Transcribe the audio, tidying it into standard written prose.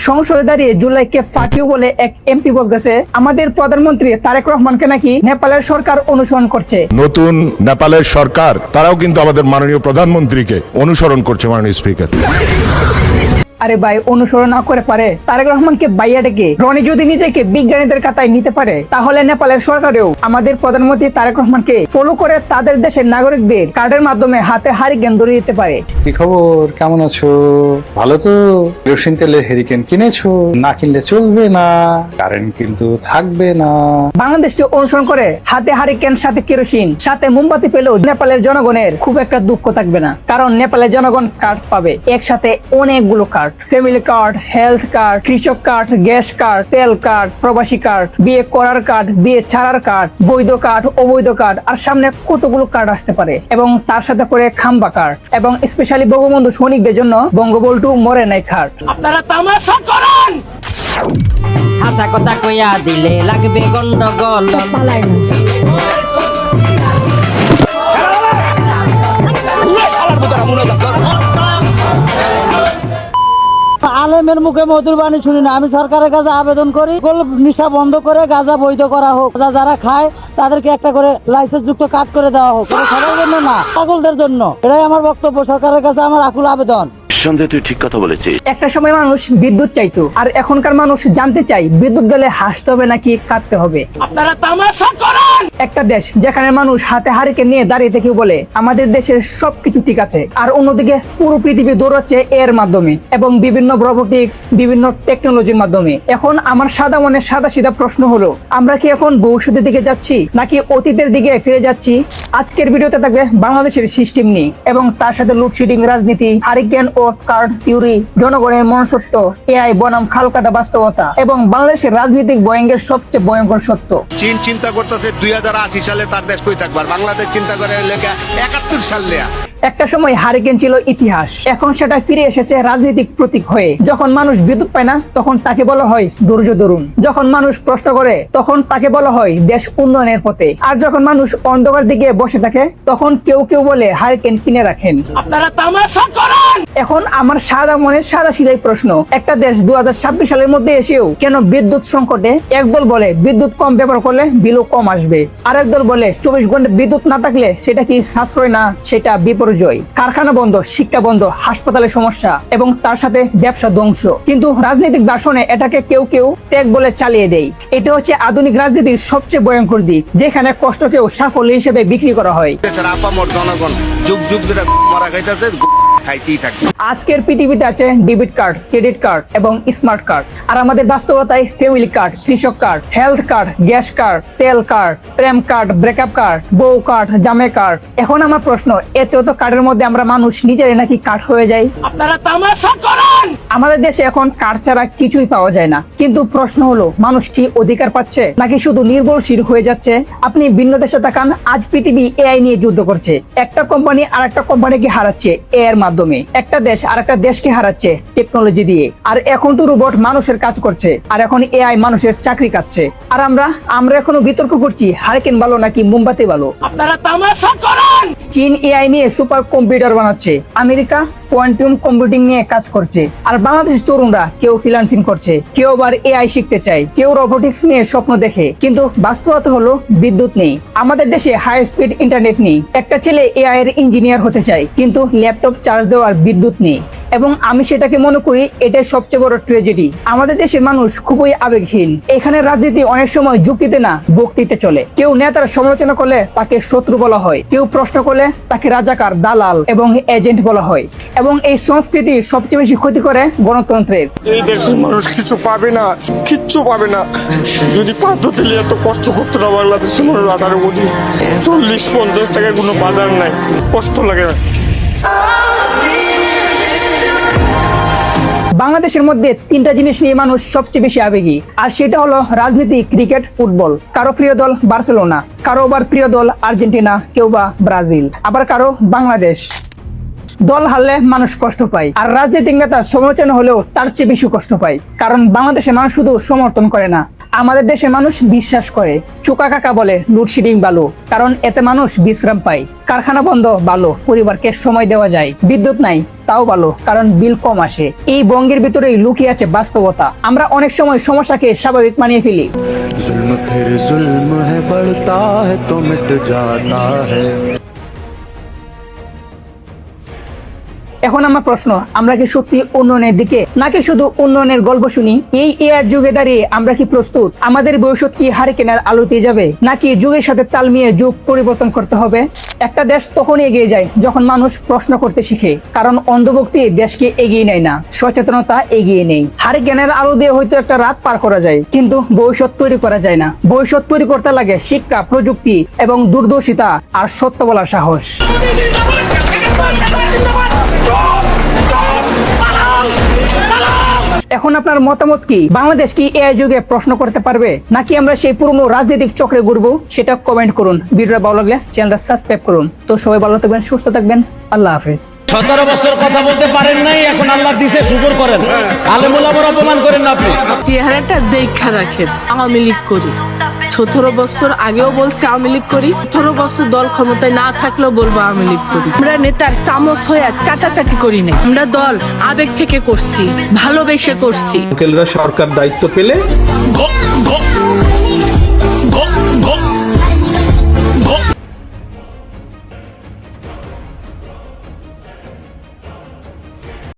সংসদে দাঁড়িয়ে জুলাইকে ফাটিও বলে এক এমপি বলতেছে আমাদের প্রধানমন্ত্রী তারেক রহমানকে নাকি নেপালের সরকার অনুসরণ করছে। নতুন নেপালের সরকার তারাও কিন্তু আমাদের মাননীয় প্রধানমন্ত্রীকে অনুসরণ করছে। মাননীয় স্পিকার, আরে ভাই, অনুসরণ না করে পারে তারেক রহমানকে বাইয়া ডেকে রনি যদি নিজেকে বিজ্ঞানীদের কাতায় নিতে পারে, তাহলে নেপালের সরকারেও আমাদের প্রধানমন্ত্রী তারেক রহমানকে ফলো করে তাদের দেশের নাগরিকদের কার্ডের মাধ্যমে হাতে হারিকেন ধরিয়ে দিতে পারে। কি খবর, কেমন আছো? ভালো তো? কেরোসিন তেলের হেরিকেন কিনেছো? না কিনলে চলবে না, কারেন্ট কিন্তু থাকবে না। বাংলাদেশকে অনুসরণ করে হাতে হারিকেন সাথে কেরোসিন সাথে মোমবাতি পেলেও নেপালের জনগণের খুব একটা দুঃখ থাকবে না, কারণ নেপালের জনগণ কার্ড পাবে একসাথে অনেকগুলো card. Family card, health card, কৃষক কার্ড, গ্যাস কার্ড, তেল কার্ড, প্রবাসী কার্ড, বিয়ে করার কার্ড, বিয়ে ছাড়ার কার্ড, বৈধ কার্ড, অবৈধ কার্ড, আর সামনে কতগুলো কার্ড আসতে পারে। এবং তার সাথে করে খাম্বা কার্ড, এবং স্পেশালি বঙ্গবন্ধু সৈনিকদের জন্য বঙ্গবন্ধু মরে নাই কার্ড। আপনারা তামাশা করেন। হাসা কথা কইয়া দিলে লাগবে গন্ডগোল। আলেমের মুখে মধুর বাণী শুনি না। আমি সরকারের কাছে আবেদন করি নেশা বন্ধ করে গাঁজা বৈধ করা হোক। যারা খায় তাদেরকে একটা করে লাইসেন্স যুক্ত কার্ড করে দেওয়া হোক। সবার জন্য না, পাগলদের জন্য। এটাই আমার বক্তব্য। সরকারের কাছে আমার আকুল আবেদন। তুই ঠিক কথা বলেছিস। একটা সময় মানুষ বিদ্যুৎ চাইতো, আর এখনকার মানুষ জানতে চাই বিদ্যুৎ গেলে হাসতে হবে নাকি কাঁদতে হবে। আপনারা তামাশা করেন। একটা দেশ যেখানে মানুষ হাতে হারিকেন নিয়ে দাঁড়িয়ে থেকে বলে আমাদের দেশের সবকিছু ঠিক আছে, আর অন্যদিকে পুরো পৃথিবী দৌড়াচ্ছে এর মাধ্যমে এবং বিভিন্ন রোবোটিক্স, বিভিন্ন টেকনোলজির মাধ্যমে। এখন আমার সাদা মনে সাদা সিধা প্রশ্ন হলো, আমরা কি এখন ভবিষ্যতের দিকে যাচ্ছি নাকি অতীতের দিকে ফিরে যাচ্ছি? আজকের ভিডিওতে থাকবে বাংলাদেশের সিস্টেম নিয়ে এবং তার সাথে লোডশেডিং, রাজনীতি, হারিকেন ও কার্ড থিওরি, জনগণের মনসত্ব, এআই বনাম খালকাটা বাস্তবতা এবং বাংলাদেশের রাজনৈতিক ভয়ঙ্কর সবচেয়ে ভয়ঙ্কর সত্য। চীন চিন্তা করতেছে 2080 সালে তার দেশ কই থাকবার, বাংলাদেশ চিন্তা করে লেখা 71 সাল লেয়া। একটা সময় হারিকেন ছিল ইতিহাস, এখন সেটা ফিরে এসেছে রাজনৈতিক প্রতীক হয়ে। যখন মানুষ বিদ্যুৎ পায় না তখন তাকে বলা হয় ধৈর্য ধরুন, যখন মানুষ প্রশ্ন করে তখন তাকে বলা হয় দেশ উন্নয়নের পথে, আর যখন মানুষ অন্ধকার দিকে বসে থাকে তখন কেউ কেউ বলে হারিকেন কিনে রাখেন। আপনারা তামাশা করেন। এখন আমার সাদা মনের সাদা সিধাই প্রশ্ন, একটা দেশ 2026 সালের মধ্যে এসেও কেন বিদ্যুৎ সংকটে? একদল বলে বিদ্যুৎ কম ব্যবহার করলে বিলও কম আসবে, আরেক দল বলে 24 ঘন্টা বিদ্যুৎ না থাকলে সেটা কি সাশ্রয় না, সেটা বিপর্যয়। কারখানা বন্ধ, শিক্ষা বন্ধ, হাসপাতালের সমস্যা এবং তার সাথে ব্যবসা ধ্বংস। কিন্তু রাজনৈতিক দর্শনে এটাকে কেউ কেউ ত্যাগ বলে চালিয়ে দেয়। এটা হচ্ছে আধুনিক রাজনীতির সবচেয়ে ভয়ঙ্কর দিক, যেখানে কষ্টকেও সাফল্য হিসেবে বিক্রি করা হয়। দেশের আপামর জনগণ যুগ যুগ ধরে মারা খাইতেছে, খাইতেই থাকবে। আজকের পৃথিবীতে আছে ডেবিট কার্ড, ক্রেডিট কার্ড এবং স্মার্ট কার্ড, আর আমাদের বাস্তবতায় ফ্যামিলি কার্ড, কৃষক card, health card, gas card, তেল কার্ড, প্রেম কার্ড, ব্রেকআপ কার্ড, বউ কার্ড, জামাই কার্ড। এখন আমার প্রশ্ন, এত কার্ডের মধ্যে আমরা মানুষ নিজেরাই নাকি কার্ড হয়ে যাই? আপনারা তামাশা করেন। আমাদের দেশে এখন কার্ড ছাড়া কিছুই পাওয়া যায় না, কিন্তু প্রশ্ন হলো মানুষ কি অধিকার পাচ্ছে নাকি শুধু নির্ভরশীল হয়ে যাচ্ছে? আপনি ভিন্ন দেশে তাকান, আজ পৃথিবী এআই নিয়ে যুদ্ধ করছে। একটা কোম্পানি আর একটা কোম্পানিকে হারাচ্ছে এর মাধ্যমে, একটা দেশ আর একটা দেশকে হারাচ্ছে টেকনোলজি দিয়ে। আর এখন তো রোবট মানুষের কাজ করছে, আর এখন এআই মানুষের চাকরি কাটছে। আর আমরা এখনো বিতর্ক করছি হারিকেন ভালো নাকি মোমবাতি ভালো। আপনারা তামাশা করেন। চীন এআই নিয়ে সুপার কম্পিউটার বানাচ্ছে, আমেরিকা কোয়ান্টাম কম্পিউটিং নিয়ে কাজ করছে, আর বাংলাদেশ তরুণরা কেউ ফ্রিল্যান্সিং করছে, কেউ আবার এআই শিখতে চায়, কেউ রোবোটিক্স নিয়ে স্বপ্ন দেখে। কিন্তু বাস্তবতা হলো বিদ্যুৎ নেই, আমাদের দেশে হাই স্পিড ইন্টারনেট নেই। একটা ছেলে এআই এর ইঞ্জিনিয়ার হতে চায়, কিন্তু ল্যাপটপ চার্জ দেওয়ার বিদ্যুৎ নেই। এবং আমি সেটাকে মনে করি এটাই সবচেয়ে বড় ট্র্যাজেডি। আমাদের দেশের মানুষ খুবই আবেগহীন। এখানে রাজনীতি অনেক সময় যুক্তিতে না বক্তৃতে চলে। কেউ নেতার সমালোচনা করলে তাকে শত্রু বলা হয়, কেউ প্রশ্ন করলে তাকে রাজাকার, দালাল এবং এজেন্ট বলা হয়। এবং এই সংস্কৃতি সবচেয়ে বেশি ক্ষতি করে গণতন্ত্রের। এই দেশের মানুষ কিছু পাবে না, কিচ্ছু পাবে না। যদি পদ্ধতি এত কষ্ট করতো না বাংলাদেশের মানুষ, 18 কোটি 40-50 টাকায় কোনো বাজার নাই, কষ্ট লাগে না। বাংলাদেশের মধ্যে তিনটা জিনিস নিয়ে মানুষ সবচেয়ে বেশি আবেগী, আর সেটা হলো রাজনীতি, ক্রিকেট, ফুটবল। কারো প্রিয় দল বার্সেলোনা, কারো আবার প্রিয় দল আর্জেন্টিনা, কেউ বা ব্রাজিল, আবার কারো বাংলাদেশ। দল হারলে মানুষ কষ্ট পায়, আর রাজনৈতিক নেতা সমালোচনা হলেও তার চেয়ে বেশি কষ্ট পায়, কারণ বাংলাদেশের মানুষ শুধু সমর্থন করে না, আমাদের দেশে মানুষ বিশ্বাস করে চোকা কাকা বলে লোডশেডিং ভালো, কারণ এতে মানুষ বিশ্রাম পায়। কারখানা বন্ধ ভালো, পরিবারকে সময় দেওয়া যায়। বিদ্যুৎ নাই তাও ভালো, কারণ বিল কম আসে। এই বঙ্গের ভিতরেই লুকিয়ে আছে বাস্তবতা। আমরা অনেক সময় সমস্যাকে স্বাভাবিক মানিয়ে ফেলি। जुल्म फिर जुल्म है, बढ़ता है तो मिट जाता है। এখন আমার প্রশ্ন, আমরা কি সত্যি উন্নয়নের দিকে নাকি শুধু উন্নয়নের গল্প শুনি? এই এআই যুগে দাঁড়িয়ে আমরা কি প্রস্তুত? আমাদের ভবিষ্যৎ কি হারিকেনের আলোতে যাবে, নাকি যুগের সাথে তাল মিলিয়ে যুগ পরিবর্তন করতে হবে? একটা দেশ তখন এগিয়ে যায় যখন মানুষ প্রশ্ন করতে শিখে, কারণ অন্ধভক্তি দেশকে এগিয়ে নেয় না, সচেতনতা এগিয়ে নেই। হারিকেনের আলো দিয়ে হয়তো একটা রাত পার করা যায়, কিন্তু ভবিষ্যৎ তৈরি করা যায় না। ভবিষ্যৎ তৈরি করতে লাগে শিক্ষা, প্রযুক্তি এবং দূরদর্শিতা আর সত্য বলার সাহস। এখন আপনার মতামত কি? বাংলাদেশ কি এআই যুগে প্রশ্ন করতে পারবে, নাকি আমরা সেই পুরনো রাজনৈতিক চক্রে ঘুরবো? সেটা কমেন্ট করুন। ভিডিওটা ভালো লাগলে চ্যানেলটা সাবস্ক্রাইব করুন। তো সবাই ভালো থাকবেন, সুস্থ থাকবেন। আল্লাহ হাফেজ। 17 বছর কথা বলতে পারেন নাই, এখন আল্লাহ দিছে শুকর করেন। আলেমুল আমার অপমান করেন না আপনি। চেহারাটা দেখা রাখেন। আওয়ামী লীগ করি, 17 বছর আগেও বলছি আওয়ামী লীগ করি, 18 বছর দল ক্ষমতায় না থাকলেও বলবো আওয়ামী লীগ করি। আমরা নেতার চামচ হয়ে চাটাচাটি করি নাই, আমরা দল আবেগ থেকে করছি, ভালোবেসে করছি। সরকার দায়িত্ব পেলে